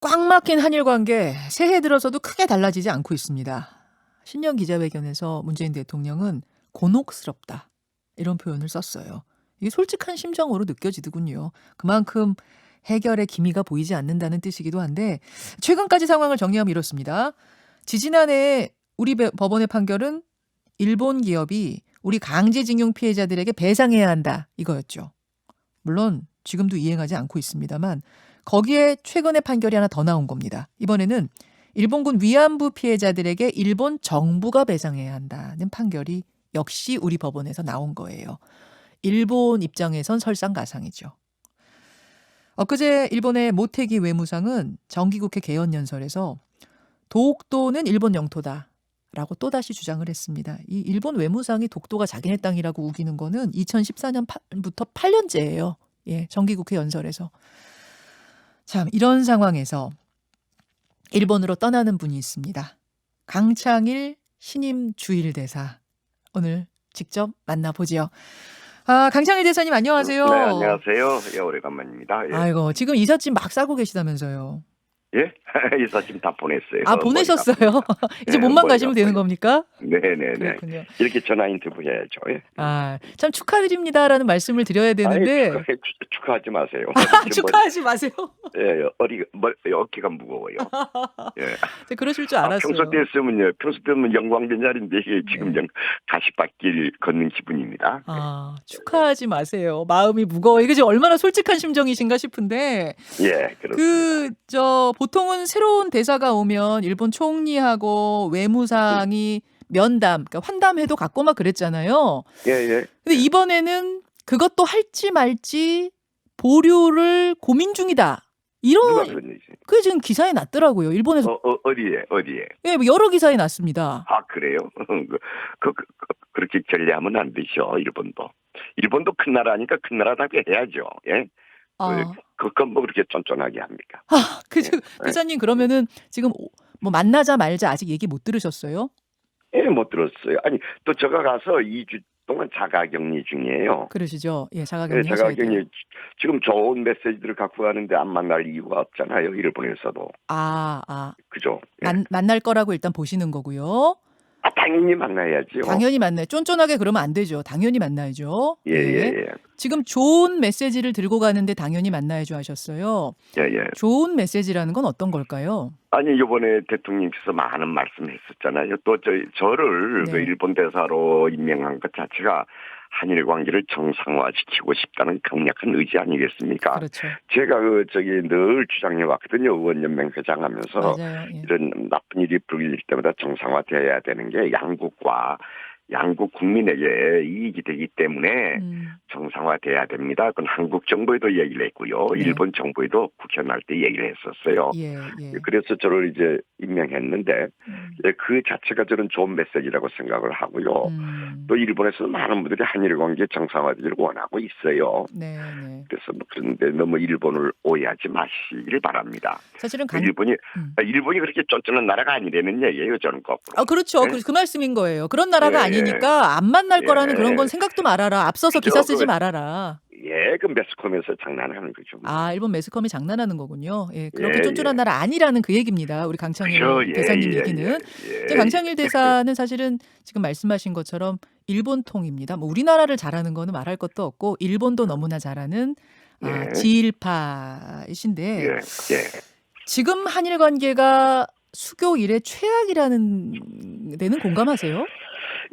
꽉 막힌 한일 관계 새해 들어서도 크게 달라지지 않고 있습니다. 신년 기자회견에서 문재인 대통령은 곤혹스럽다 이런 표현을 썼어요. 이게 솔직한 심정으로 느껴지더군요. 그만큼 해결의 기미가 보이지 않는다는 뜻이기도 한데 최근까지 상황을 정리하면 이렇습니다. 지지난해 우리 법원의 판결은 일본 기업이 우리 강제징용 피해자들에게 배상해야 한다 이거였죠. 물론 지금도 이행하지 않고 있습니다만 거기에 최근에 판결이 하나 더 나온 겁니다. 이번에는 일본군 위안부 피해자들에게 일본 정부가 배상해야 한다는 판결이 역시 우리 법원에서 나온 거예요. 일본 입장에선 설상가상이죠. 엊그제 일본의 모테기 외무상은 정기국회 개헌연설에서 독도는 일본 영토다라고 또다시 주장을 했습니다. 이 일본 외무상이 독도가 자기네 땅이라고 우기는 거는 2014년부터 8년째예요. 예, 정기국회 연설에서. 참 이런 상황에서 일본으로 떠나는 분이 있습니다. 강창일 신임 주일대사. 오늘 직접 만나보지요. 강창일 대사님 안녕하세요. 네, 안녕하세요. 예, 오래간만입니다. 예. 아이고 지금 이삿짐 막 싸고 계시다면서요. 예? 이삿짐 다 보냈어요. 보내셨어요? 이제 몸만 가시면 되는 겁니까? 네네네. 그렇군요. 이렇게 전화 인터뷰 해야죠. 예. 참 축하드립니다라는 말씀을 드려야 되는데. 축하하지 마세요. 축하하지 마세요. 예, 어깨가 무거워요. 예. 그러실 줄 알았어요. 평소 때였으면 영광된 자리인데 지금 가시밭길 걷는 기분입니다. 축하하지 마세요. 마음이 무거워. 이게 지금 얼마나 솔직한 심정이신가 싶은데. 예, 그렇습니다. 보통은 새로운 대사가 오면 일본 총리하고 외무상이 면담, 그러니까 환담회도 갖고 막 그랬잖아요. 예. 근데 이번에는 그것도 할지 말지 보류를 고민 중이다. 누가 그런 얘기? 그게 지금 기사에 났더라고요. 일본에서. 어디에? 예, 여러 기사에 났습니다. 그래요? 그렇게 결례하면 안 되죠. 일본도 큰 나라니까 큰 나라답게 해야죠. 예. 그건 뭐 그렇게 쫀쫀하게 합니까? 대사님 그러면은 지금 뭐 만나자 말자 아직 얘기 못 들으셨어요? 예, 못 들었어요. 아니 또 제가 가서 2주 동안 자가격리 중이에요. 그러시죠? 예, 자가격리 하셔야 돼요. 지금 좋은 메시지들을 갖고 가는데 안 만날 이유가 없잖아요. 일본에서도. 그죠? 예. 만날 거라고 일단 보시는 거고요. 당연히 만나야죠. 당연히 만나요. 쫀쫀하게 그러면 안 되죠. 당연히 만나야죠. 예. 지금 좋은 메시지를 들고 가는데 당연히 만나야죠 하셨어요. 예. 좋은 메시지라는 건 어떤 걸까요? 아니 이번에 대통령께서 많은 말씀했었잖아요. 또 저를 그 일본 대사로 임명한 것 자체가 한일 관계를 정상화시키고 싶다는 강력한 의지 아니겠습니까? 그렇죠. 제가 늘 주장해 왔거든요. 의원연맹 회장하면서. 맞아요. 예. 이런 나쁜 일이 불릴 때마다 정상화되어야 되는 게 양국 국민에게 이익이 되기 때문에 정상화돼야 됩니다. 그건 한국 정부에도 얘기를 했고요. 네. 일본 정부에도 국회의원 때 얘기를 했었어요. 예. 그래서 저를 이제 임명했는데 그 자체가 저는 좋은 메시지라고 생각을 하고요. 또 일본에서 많은 분들이 한일 관계 정상화되기를 원하고 있어요. 네. 그래서 그런데 너무 일본을 오해하지 마시길 바랍니다. 사실은 일본이 그렇게 쫀쫀한 나라가 아니라는 얘기예요. 저는 거꾸로. 그렇죠. 네? 그 말씀인 거예요. 그런 나라가 아니니까 안 만날 거라는 그런 건 생각도 말아라. 앞서서 기사 쓰지 말아라. 예, 그 매스컴에서 장난하는 거죠. 일본 매스컴이 장난하는 거군요. 예, 그렇게 쫀쫀한 나라 아니라는 그 얘기입니다. 우리 강창일 대사님 얘기는. 강창일 대사는 사실은 지금 말씀하신 것처럼 일본통입니다. 뭐 우리나라를 잘하는 거는 말할 것도 없고 일본도 너무나 잘하는 지일파이신데 지금 한일 관계가 수교 이래 최악이라는 데는 공감하세요?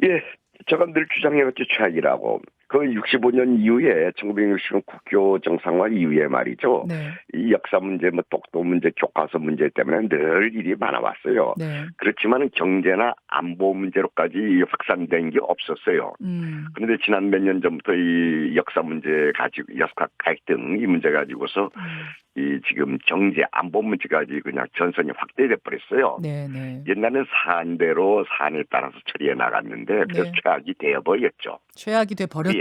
예, 제가 늘 주장해왔죠. 최악이라고. 그 65년 이후에 1960년 국교 정상화 이후에 말이죠. 이 역사 문제, 독도 문제, 교과서 문제 때문에 늘 일이 많아왔어요. 그렇지만 경제나 안보 문제로까지 확산된 게 없었어요. 그런데 지난 몇 년 전부터 이 역사 문제 가지고 역사 갈등 이 문제 가지고서 이 지금 경제 안보 문제까지 그냥 전선이 확대돼 버렸어요. 옛날에는 사안대로 사안에 따라서 처리해 나갔는데 그래서 최악이 되어버렸죠. 최악이 돼 버렸죠.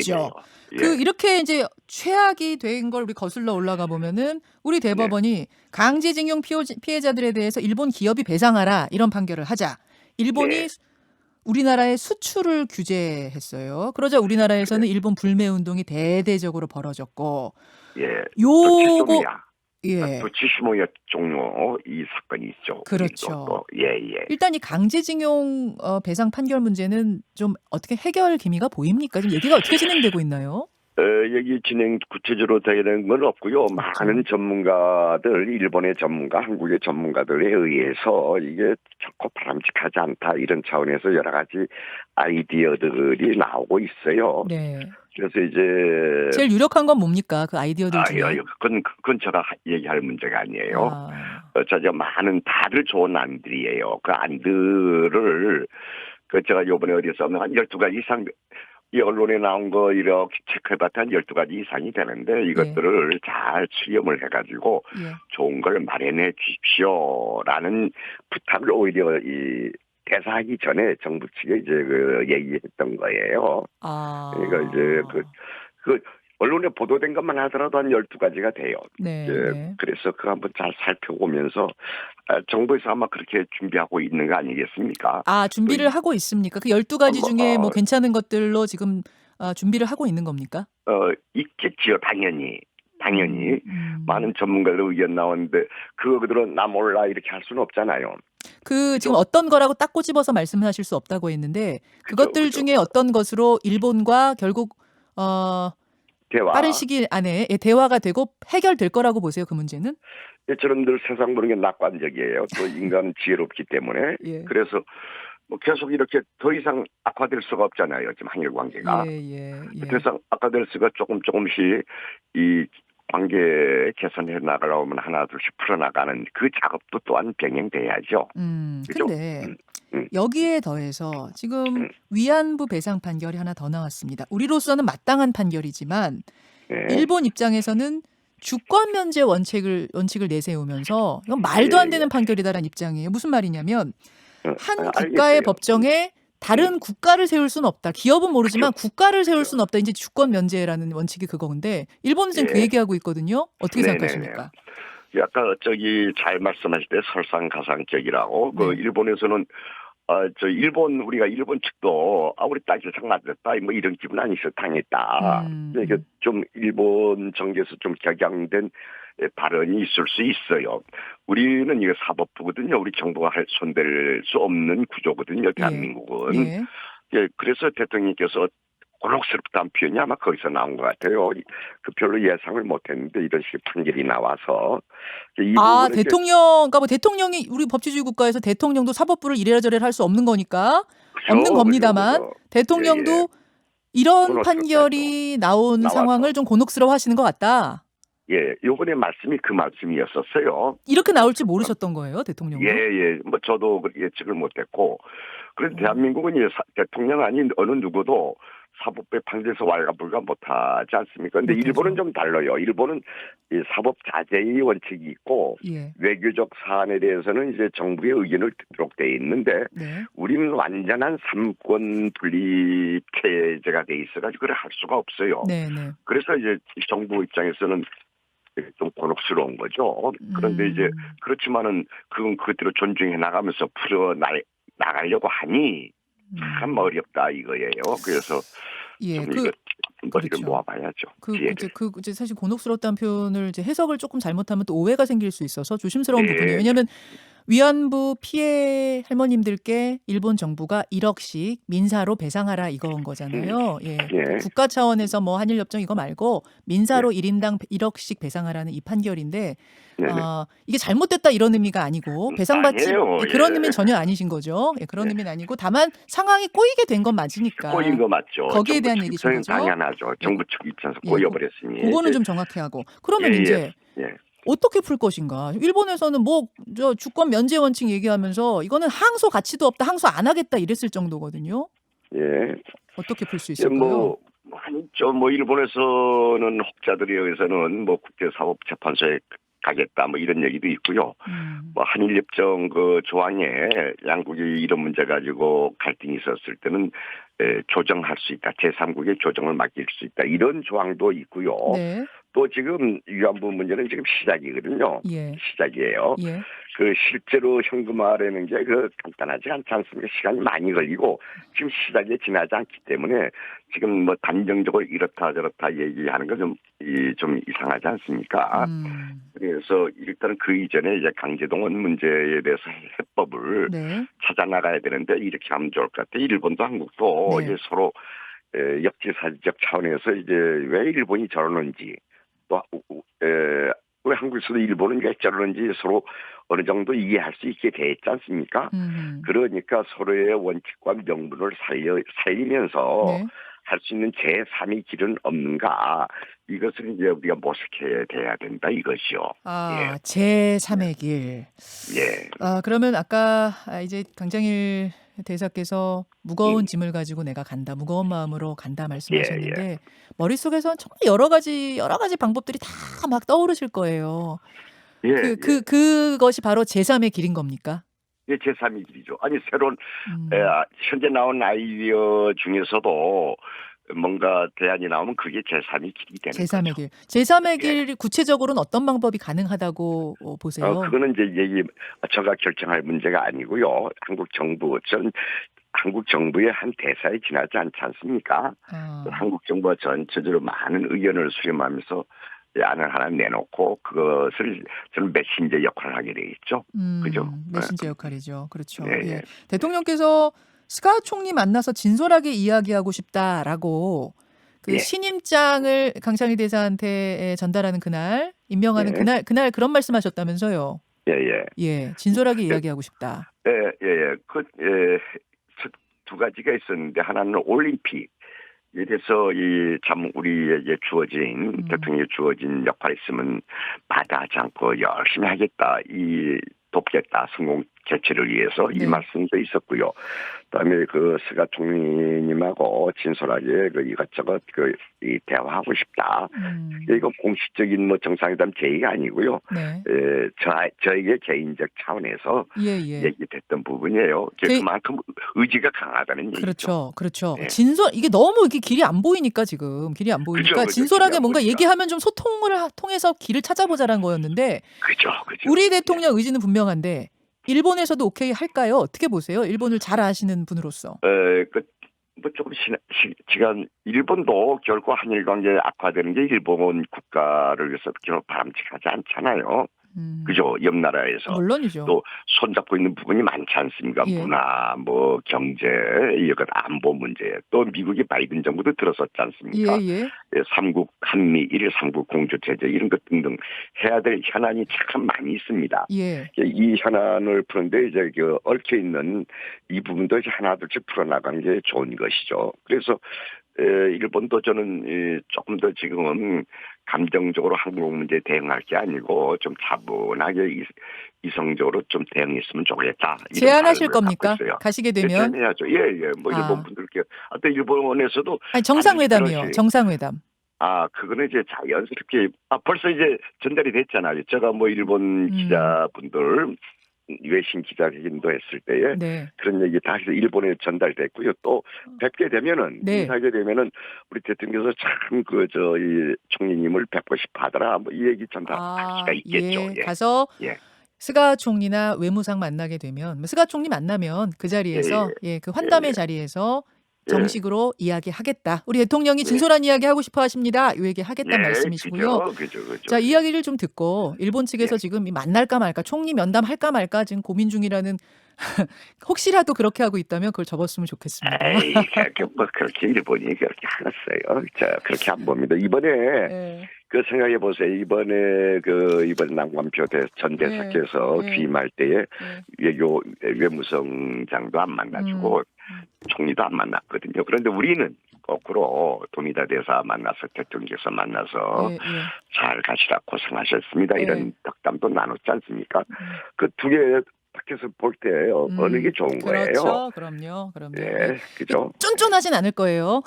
이렇게 이제 최악이 된 걸 우리 거슬러 올라가 보면은 우리 대법원이 강제징용 피해자들에 대해서 일본 기업이 배상하라 이런 판결을 하자. 일본이 우리나라의 수출을 규제했어요. 그러자 우리나라에서는 일본 불매 운동이 대대적으로 벌어졌고. 요거 예. 도치시모야 종료 이 사건이 있죠. 그렇죠. 예. 일단 이 강제징용 배상 판결 문제는 좀 어떻게 해결 기미가 보입니까? 지금 얘기가 어떻게 진행되고 있나요? 여기 진행 구체적으로 되는 건 없고요. 없죠. 많은 전문가들, 일본의 전문가, 한국의 전문가들에 의해서 이게 좋고 바람직하지 않다 이런 차원에서 여러 가지 아이디어들이 나오고 있어요. 네. 그래서 이제 제일 유력한 건 뭡니까? 그 아이디어들 중에. 그건 제가 얘기할 문제가 아니에요. 아. 저 많은 다들 좋은 안들이에요. 그 안들을 제가 요번에 어디서 한 12가지 이상 이 언론에 나온 거 이렇게 체크해봤자 한 12가지 이상이 되는데 이것들을 잘 수렴을 해가지고 좋은 걸 마련해 주십시오라는 부탁을 오히려 이 대사하기 전에 정부 측에 이제 얘기했던 거예요. 아. 그러니까 이제 언론에 보도된 것만 하더라도 한 12가지가 돼요. 네. 그래서 그거 한번 잘 살펴보면서 정부에서 아마 그렇게 준비하고 있는 거 아니겠습니까? 아, 준비를 하고 있습니까? 그 12가지 중에 뭐 괜찮은 것들로 지금 준비를 하고 있는 겁니까? 있겠지요, 당연히. 많은 전문가들 의견 나오는데 그들은 나 몰라 이렇게 할 수는 없잖아요. 지금 어떤 거라고 딱 꼬집어서 말씀하실 수 없다고 했는데 그것들 중에 어떤 것으로 일본과 결국 대화. 빠른 시기 안에 대화가 되고 해결될 거라고 보세요, 그 문제는? 저는 늘 세상 보는 게 낙관적이에요. 또 인간 지혜롭기 때문에. 그래서 뭐 계속 이렇게 더 이상 악화될 수가 없잖아요. 지금 한일 관계가. 그래서 악화될 수가 조금씩 이 관계 개선해 나가려면 하나 둘씩 풀어나가는 그 작업도 또한 병행돼야죠. 근데 여기에 더해서 지금 위안부 배상 판결이 하나 더 나왔습니다. 우리로서는 마땅한 판결이지만 일본 입장에서는 주권 면제 원칙을 내세우면서 이건 말도 안 되는 판결이다라는 입장이에요. 무슨 말이냐면 한 국가의 법정에 다른 국가를 세울 수는 없다. 기업은 모르지만 국가를 세울 수는 없다. 이제 주권 면제라는 원칙이 그건데 일본은 지금 그 얘기하고 있거든요. 어떻게 생각하십니까? 약간 잘 말씀하실 때 설상가상적이라고 일본에서는 우리가 일본 측도 우리 딸기 상 맞았다 뭐 이런 기분 아니셔 당했다. 그러니까 좀 일본 정계에서 좀 격양된 발언이 있을 수 있어요. 우리는 이거 사법부거든요. 우리 정부가 손댈 수 없는 구조거든요. 대한민국은. 그래서 대통령께서 곤혹스럽다는 표현이 아마 거기서 나온 것 같아요. 별로 예상을 못했는데 이런 식의 판결이 나와서 그러니까 뭐 대통령이 우리 법치주의 국가에서 대통령도 사법부를 이래저래 할 수 없는 거니까 없는 겁니다만 대통령도 이런 판결이 나온 상황을 좀 곤혹스러워하시는 것 같다. 요번에 말씀이 그 말씀이었었어요. 이렇게 나올 줄 모르셨던 거예요, 대통령도? 뭐 저도 예측을 못했고. 그래서 대한민국은 대통령 아닌 어느 누구도 사법부의 판결에서 왈가불가 못하지 않습니까? 근데 일본은 좀 달라요. 일본은 이 사법 자제의 원칙이 있고 외교적 사안에 대해서는 이제 정부의 의견을 듣도록 돼 있는데 우리는 완전한 삼권 분립 체제가 돼 있어가지고 그걸 할 수가 없어요. 그래서 이제 정부 입장에서는 좀 곤혹스러운 거죠. 그런데 이제 그렇지만은 그건 그대로 존중해 나가면서 나가려고 하니 참 어렵다 이거예요. 그래서 좀 머리를 모아봐야죠. 이제 사실 곤혹스럽다는 표현을 이제 해석을 조금 잘못하면 또 오해가 생길 수 있어서 조심스러운 부분이에요. 왜냐하면 위안부 피해 할머님들께 일본 정부가 1억씩 민사로 배상하라 이건 거잖아요. 국가 차원에서 뭐 한일협정 이거 말고 민사로 1인당 1억씩 배상하라는 이 판결인데 이게 잘못됐다 이런 의미가 아니고 배상받지 그런 의미는 전혀 아니신 거죠. 그런 의미는 아니고 다만 상황이 꼬이게 된 건 맞으니까. 꼬인 거 맞죠. 거기에 대한 얘기신 거죠. 당연하죠. 정부 측 입장에서 꼬여버렸으니. 그거는 좀 정확히 하고. 그러면 이제 어떻게 풀 것인가? 일본에서는 주권 면제 원칙 얘기하면서 이거는 항소 가치도 없다, 항소 안 하겠다 이랬을 정도거든요. 어떻게 풀 수 있을까요? 일본에서는 혹자들에 의해서는 국제사법재판소에 가겠다 이런 얘기도 있고요. 한일협정 조항에 양국이 이런 문제 가지고 갈등이 있었을 때는 조정할 수 있다. 제3국의 조정을 맡길 수 있다. 이런 조항도 있고요. 또 지금 위안부 문제는 지금 시작이거든요. 시작이에요. 그 실제로 현금화라는 게 그 간단하지 않지 않습니까? 시간이 많이 걸리고 지금 시작이 지나지 않기 때문에 지금 뭐 단정적으로 이렇다 저렇다 얘기하는 건 좀 이상하지 않습니까? 그래서 일단 그 이전에 이제 강제동원 문제에 대해서 해법을 네. 찾아 나가야 되는데 이렇게 하면 좋을 것 같아요. 일본도 한국도 네. 이제 서로 역지사지적 차원에서 이제 왜 일본이 저러는지 또 왜 한국에서도 일본은 왜 저러는지 서로 어느 정도 이해할 수 있게 됐지 않습니까? 그러니까 서로의 원칙과 명분을 살리면서 네. 할 수 있는 제3의 길은 없는가? 이것을 이제 우리가 모색해야 돼야 된다 이것이요. 아, 제3의 길. 예. 아, 그러면 아까 이제 강장일 대사께서 무거운 짐을 가지고 내가 간다, 무거운 마음으로 간다 말씀하셨는데 머릿속에선 정말 여러 가지 방법들이 다 막 떠오르실 거예요. 그것이 바로 제3의 길인 겁니까? 예, 제3의 길이죠. 아니 새로운 음. 현재 나온 아이디어 중에서도 뭔가 대안이 나오면 그게 제3의 길이 되는 제3의 거죠. 길. 제3의 길이 구체적으로는 어떤 방법이 가능하다고 보세요? 그거는 이제 제가 결정할 문제가 아니고요. 한국 정부의 한 대사에 지나지 않지 않습니까? 한국 정부가 전체적으로 많은 의견을 수렴하면서 안을 하나 내놓고 그것을 저는 메신저 역할을 하게 되겠죠. 그죠? 메신저 역할이죠. 그렇죠. 네, 예. 대통령께서 스가 총리 만나서 진솔하게 이야기하고 싶다라고 그 신임장을 강창일 대사한테 전달하는 그날, 임명하는 그날 그런 말씀하셨다면서요. 예, 진솔하게 이야기하고 싶다. 두 가지가 있었는데 하나는 올림픽. 이래서 참 우리에게 주어진 대통령에 주어진 역할이 있으면 마다하지 않고 열심히 하겠다, 돕겠다, 성공 개최를 위해서 이 말씀도 있었고요. 그다음에 그 스가 총리님하고 진솔하게 이것저것 대화하고 싶다. 이건 공식적인 정상회담 제의가 아니고요. 저에게 개인적 차원에서 얘기됐던 부분이에요. 그만큼 의지가 강하다는 얘기죠. 그렇죠. 진솔 이게 너무 이게 길이 안 보이니까 지금 길이 안 보이니까 그렇죠. 진솔하게 뭔가 얘기하면 좀 소통을 통해서 길을 찾아보자라는 거였는데. 그죠. 우리 대통령 의지는 분명한데 일본에서도 오케이 할까요? 어떻게 보세요? 일본을 잘 아시는 분으로서. 조금 시간 일본도 결코 한일 관계 악화되는 게 일본 국가를 위해서 그렇게 바람직하지 않잖아요. 그죠? 옆 나라에서. 물론이죠. 또 손잡고 있는 부분이 많지 않습니까? 문화, 경제, 안보 문제. 또 미국이 바이든 정부도 들어섰지 않습니까? 삼국 한미일 삼국 공조 제재 이런 것 등등 해야 될 현안이 참 많이 있습니다. 이 현안을 푸는데 이제 얽혀 있는 이 부분도 이제 하나둘씩 풀어나가는 게 좋은 것이죠. 그래서 일본도 저는 조금 더 지금은 감정적으로 한국 문제에 대응할 게 아니고 좀 차분하게 이성적으로 좀 대응했으면 좋겠다. 제안하실 겁니까? 가시게 되면? 제안해야죠. 일본 분들께. 또 일본에서도. 아니, 정상회담이요. 정상회담. 그거는 이제 자연스럽게, 벌써 이제 전달이 됐잖아요. 제가 일본 기자분들, 외신 기자회견도 했을 때에 그런 얘기 다 해서 일본에 전달됐고요. 또 뵙게 되면은 인사하게 되면은 우리 대통령께서 참 이 총리님을 뵙고 싶어 하더라. 이 얘기 전달할 수가 있겠죠. 가서 스가 총리나 외무상 만나게 되면 스가 총리 만나면 그 자리에서 그 환담의 자리에서 정식으로 이야기하겠다. 우리 대통령이 진솔한 이야기 하고 싶어 하십니다. 이 얘기 하겠다는 말씀이시고요. 그죠. 자, 이야기를 좀 듣고 일본 측에서 지금 만날까 말까, 총리 면담할까 말까 지금 고민 중이라는 혹시라도 그렇게 하고 있다면 그걸 접었으면 좋겠습니다. 그렇게 일본이 그렇게 하겠어요. 그렇게 안 봅니다. 이번에 생각해 보세요. 이번에 이번 낭만표 전 대사께서 취임할 때에 외무성장도 안 만나주고 총리도 안 만났거든요. 그런데 우리는 거꾸로 도미다 대사 만나서 대통령께서 만나서 잘 가시라 고생하셨습니다. 이런 덕담도 나눴지 않습니까? 그 두 개 밖에서 볼 때 어느 게 좋은 거예요? 그럼요. 그죠? 쫀쫀하진 않을 거예요.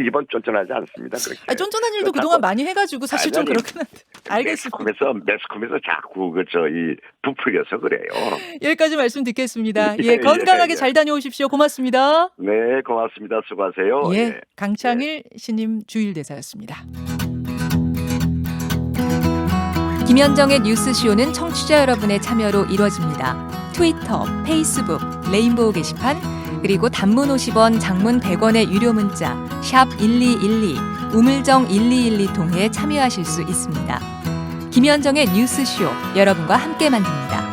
이번 쫀쫀하지 않습니다. 그렇게. 쫀쫀한 일도 그동안 많이 해가지고 사실 좀 그렇긴 한데. 알겠습니다. 매스컴에서 자꾸 부풀려서 그래요. 여기까지 말씀 듣겠습니다. 건강하게 잘 다녀오십시오. 고맙습니다. 네, 고맙습니다. 수고하세요. 강창일 신임 주일대사였습니다. 김현정의 뉴스쇼는 청취자 여러분의 참여로 이루어집니다. 트위터, 페이스북, 레인보우 게시판, 그리고 단문 50원, 장문 100원의 유료 문자 샵 1212, 우물정 1212 통해 참여하실 수 있습니다. 김현정의 뉴스쇼, 여러분과 함께 만듭니다.